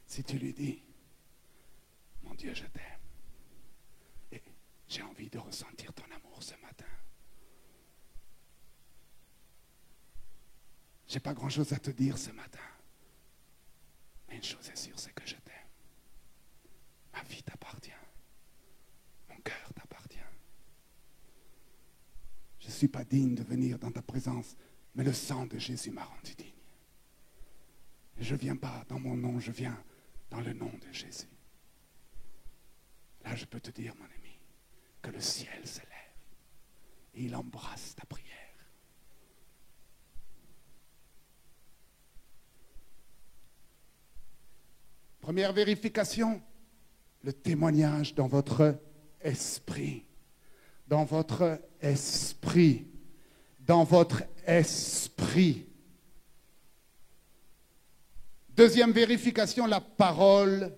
si tu lui dis, mon Dieu, je t'aime, et j'ai envie de ressentir ton amour ce matin. J'ai pas grand-chose à te dire ce matin, mais une chose est sûre, c'est que je t'aime. Ma vie t'appartient. Mon cœur t'appartient. Je ne suis pas digne de venir dans ta présence, mais le sang de Jésus m'a rendu digne. Et je ne viens pas dans mon nom, je viens dans le nom de Jésus. Là, je peux te dire, mon ami, que le ciel se lève et il embrasse ta prière. Première vérification, le témoignage dans votre esprit. Dans votre esprit. Dans votre esprit. Deuxième vérification, la parole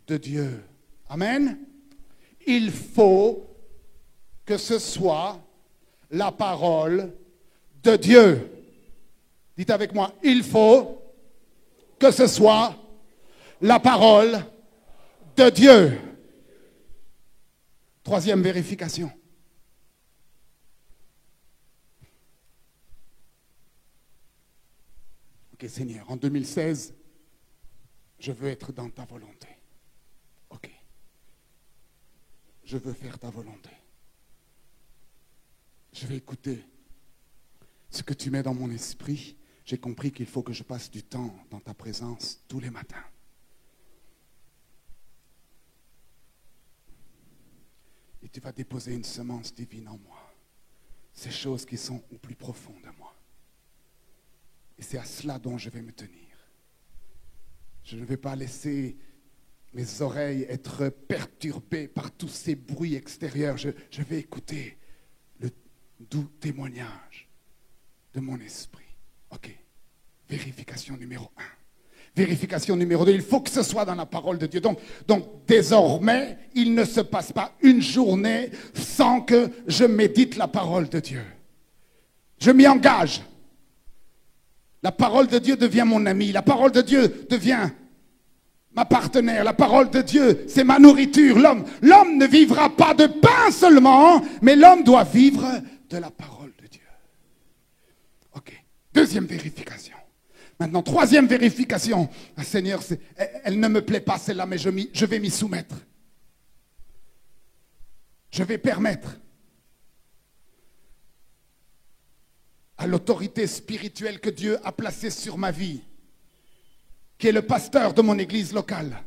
de Dieu. Amen. Il faut que ce soit la parole de Dieu. Dites avec moi, il faut que ce soit la parole de Dieu. Troisième vérification. Ok, Seigneur, en 2016, je veux être dans ta volonté. Ok. Je veux faire ta volonté. Je vais écouter ce que tu mets dans mon esprit. J'ai compris qu'il faut que je passe du temps dans ta présence tous les matins. Et tu vas déposer une semence divine en moi. Ces choses qui sont au plus profond de moi. Et c'est à cela dont je vais me tenir. Je ne vais pas laisser mes oreilles être perturbées par tous ces bruits extérieurs. Je vais écouter le doux témoignage de mon esprit. Ok. Vérification numéro 1. Vérification numéro 2. Il faut que ce soit dans la parole de Dieu. Donc désormais, il ne se passe pas une journée sans que je médite la parole de Dieu. Je m'y engage. La parole de Dieu devient mon ami. La parole de Dieu devient ma partenaire. La parole de Dieu, c'est ma nourriture. L'homme ne vivra pas de pain seulement, mais l'homme doit vivre de la parole de Dieu. Ok. Deuxième vérification. Maintenant, troisième vérification. Ah, Seigneur, elle ne me plaît pas celle-là, mais je vais m'y soumettre. Je vais permettre à l'autorité spirituelle que Dieu a placée sur ma vie, qui est le pasteur de mon église locale.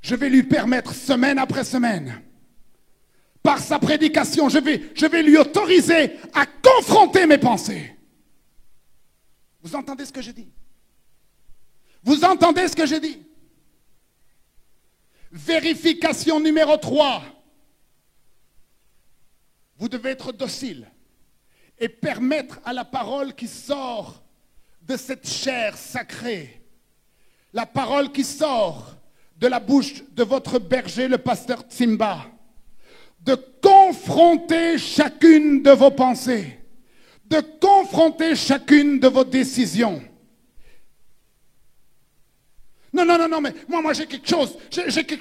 Je vais lui permettre semaine après semaine, par sa prédication, je vais lui autoriser à confronter mes pensées. Vous entendez ce que je dis? Vous entendez ce que je dis? Vérification numéro 3. Vous devez être docile et permettre à la parole qui sort de cette chair sacrée, la parole qui sort de la bouche de votre berger, le pasteur Tsimba, de confronter chacune de vos pensées, de confronter chacune de vos décisions. Non, mais moi j'ai quelque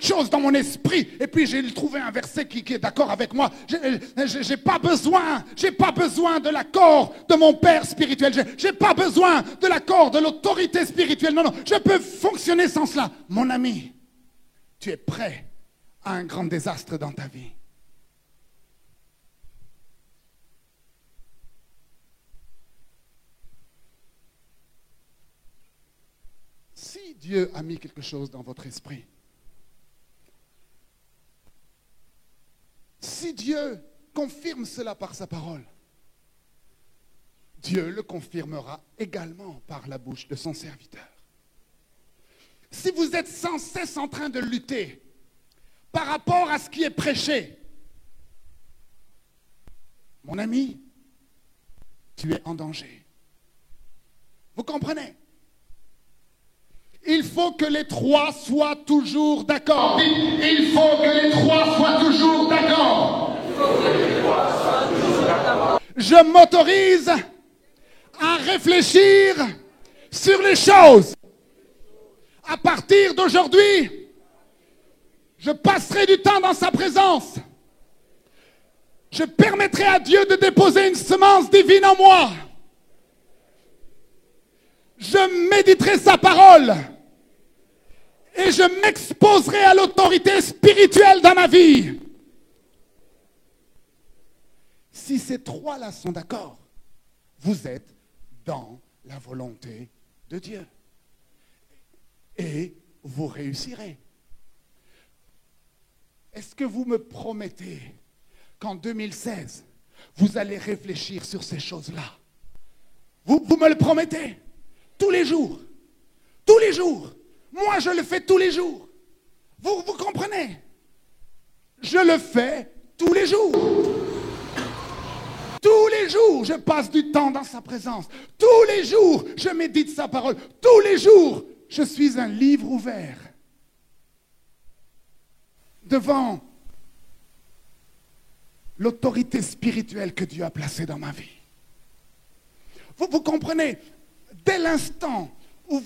chose dans mon esprit, et puis j'ai trouvé un verset qui est d'accord avec moi. J'ai pas besoin de l'accord de mon père spirituel, j'ai pas besoin de l'accord de l'autorité spirituelle. Non, je peux fonctionner sans cela. Mon ami, tu es prêt à un grand désastre dans ta vie. Si Dieu a mis quelque chose dans votre esprit, si Dieu confirme cela par sa parole, Dieu le confirmera également par la bouche de son serviteur. Si vous êtes sans cesse en train de lutter par rapport à ce qui est prêché, mon ami, tu es en danger. Vous comprenez? Il faut que les trois soient toujours d'accord. Il faut que les trois soient toujours d'accord. Je m'autorise à réfléchir sur les choses. À partir d'aujourd'hui, je passerai du temps dans sa présence. Je permettrai à Dieu de déposer une semence divine en moi. Je méditerai sa parole et je m'exposerai à l'autorité spirituelle dans ma vie. Si ces trois-là sont d'accord, vous êtes dans la volonté de Dieu. Et vous réussirez. Est-ce que vous me promettez qu'en 2016, vous allez réfléchir sur ces choses-là? Vous me le promettez? Tous les jours. Tous les jours. Moi, je le fais tous les jours. Vous comprenez? Je le fais tous les jours. Tous les jours, je passe du temps dans sa présence. Tous les jours, je médite sa parole. Tous les jours, je suis un livre ouvert devant l'autorité spirituelle que Dieu a placée dans ma vie. Vous comprenez? Dès l'instant où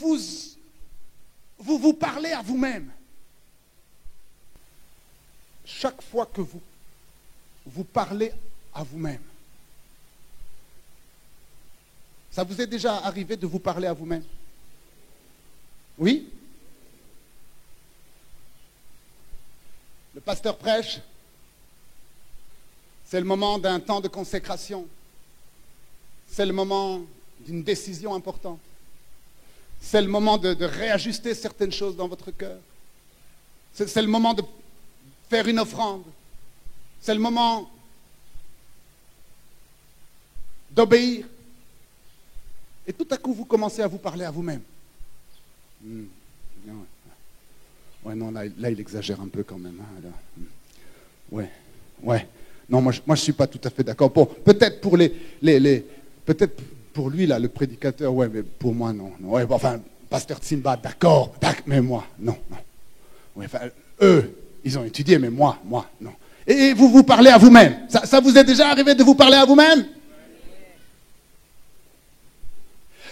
vous parlez à vous-même, chaque fois que vous parlez à vous-même, ça vous est déjà arrivé de vous parler à vous-même? Oui? Le pasteur prêche, c'est le moment d'un temps de consécration, c'est le moment d'une décision importante, c'est le moment de réajuster certaines choses dans votre cœur, c'est le moment de faire une offrande, c'est le moment d'obéir. Et tout à coup, vous commencez à vous parler à vous-même. Ouais, non, là, il exagère un peu quand même. Hein, là. Ouais. Non, moi, je ne suis pas tout à fait d'accord. Bon, peut-être pour peut-être pour lui, là, le prédicateur, ouais, mais pour moi, non. Ouais, bon, enfin, pasteur Tsimba, d'accord, mais moi, non. Ouais, enfin, eux, ils ont étudié, mais moi, non. Et vous vous parlez à vous-même. Ça vous est déjà arrivé de vous parler à vous-même?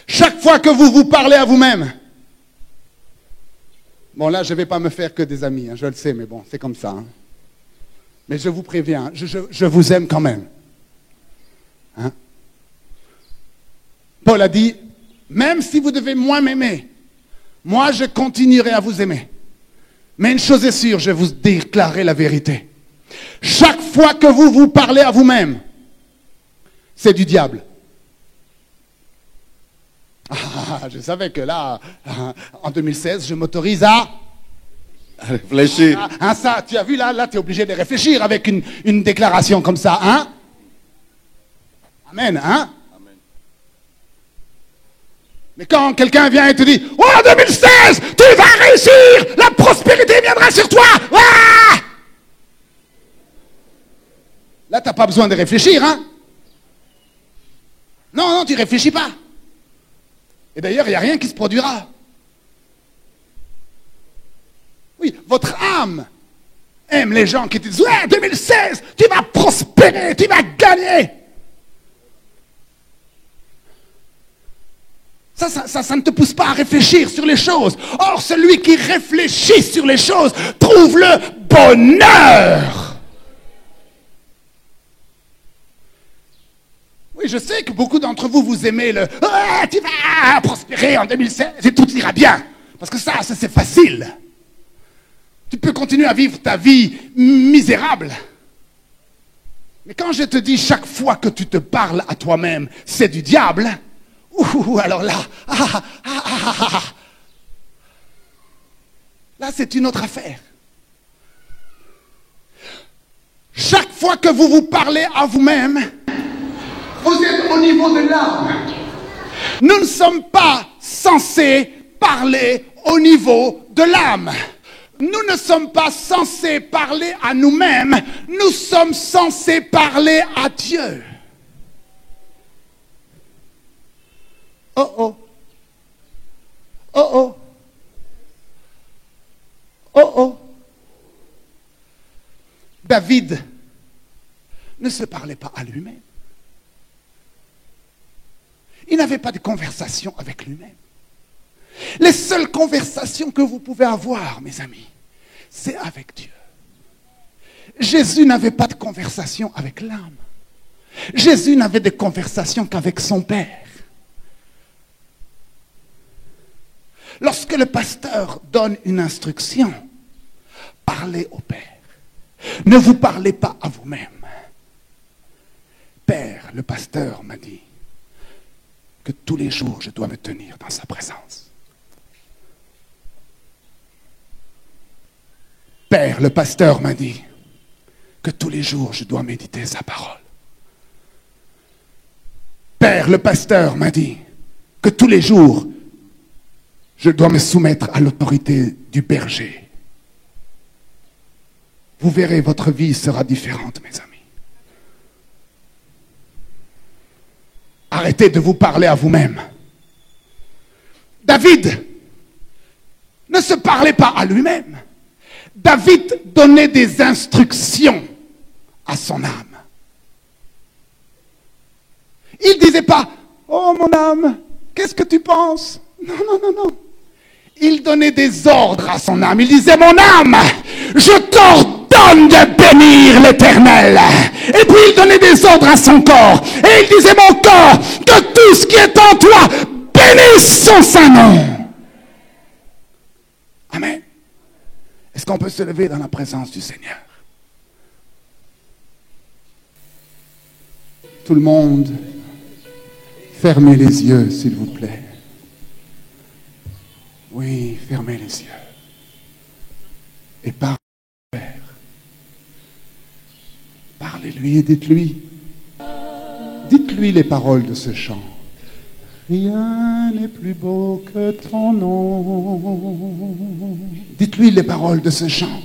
Chaque fois que vous vous parlez à vous-même. Bon, là, je ne vais pas me faire que des amis, hein, je le sais, mais bon, c'est comme ça. Hein. Mais je vous préviens, je vous aime quand même. Hein? Paul a dit, même si vous devez moins m'aimer, moi, je continuerai à vous aimer. Mais une chose est sûre, je vais vous déclarer la vérité. Chaque fois que vous vous parlez à vous-même, c'est du diable. Je savais que là, en 2016, je m'autorise à réfléchir. Ça, tu as vu là, tu es obligé de réfléchir avec une déclaration comme ça, hein? Amen, hein? Amen. Mais quand quelqu'un vient et te dit, oh, en 2016, tu vas réussir, la prospérité viendra sur toi, ah! Là, tu n'as pas besoin de réfléchir, hein? Non, tu ne réfléchis pas. Et d'ailleurs, il n'y a rien qui se produira. Oui, votre âme aime les gens qui te disent, ouais, 2016, tu vas prospérer, tu vas gagner. Ça ne te pousse pas à réfléchir sur les choses. Or, celui qui réfléchit sur les choses trouve le bonheur. Oui, je sais que beaucoup d'entre vous, vous aimez le « Ah, tu vas prospérer en 2016 et tout ira bien ». Parce que ça c'est facile. Tu peux continuer à vivre ta vie misérable. Mais quand je te dis chaque fois que tu te parles à toi-même, c'est du diable, alors là, là c'est une autre affaire. Chaque fois que vous vous parlez à vous-même, vous êtes au niveau de l'âme. Nous ne sommes pas censés parler au niveau de l'âme. Nous ne sommes pas censés parler à nous-mêmes. Nous sommes censés parler à Dieu. Oh. David ne se parlait pas à lui-même. Il n'avait pas de conversation avec lui-même. Les seules conversations que vous pouvez avoir, mes amis, c'est avec Dieu. Jésus n'avait pas de conversation avec l'âme. Jésus n'avait de conversation qu'avec son Père. Lorsque le pasteur donne une instruction, parlez au Père. Ne vous parlez pas à vous-même. Père, le pasteur m'a dit que tous les jours, je dois me tenir dans sa présence. Père, le pasteur m'a dit que tous les jours, je dois méditer sa parole. Père, le pasteur m'a dit que tous les jours, je dois me soumettre à l'autorité du berger. Vous verrez, votre vie sera différente, mes amis. Arrêtez de vous parler à vous-même. David ne se parlait pas à lui-même. David donnait des instructions à son âme. Il ne disait pas, oh mon âme, qu'est-ce que tu penses? Non. Il donnait des ordres à son âme. Il disait, mon âme, je t'ordonne de bénir l'Éternel. Et puis il donnait des ordres à son corps. Et il disait, mon corps, que tout ce qui est en toi bénisse son saint nom. Amen. Est-ce qu'on peut se lever dans la présence du Seigneur? Tout le monde, fermez les yeux, s'il vous plaît. Oui, fermez les yeux. Et parlez au Père. Parlez-lui et dites-lui. Dites-lui les paroles de ce chant. Rien n'est plus beau que ton nom. Dites-lui les paroles de ce chant.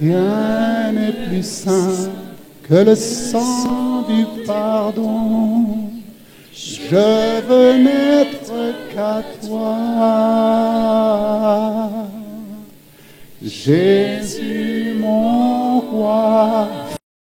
Rien n'est plus saint que le sang du pardon. Je veux n'être qu'à toi. Jésus mon roi.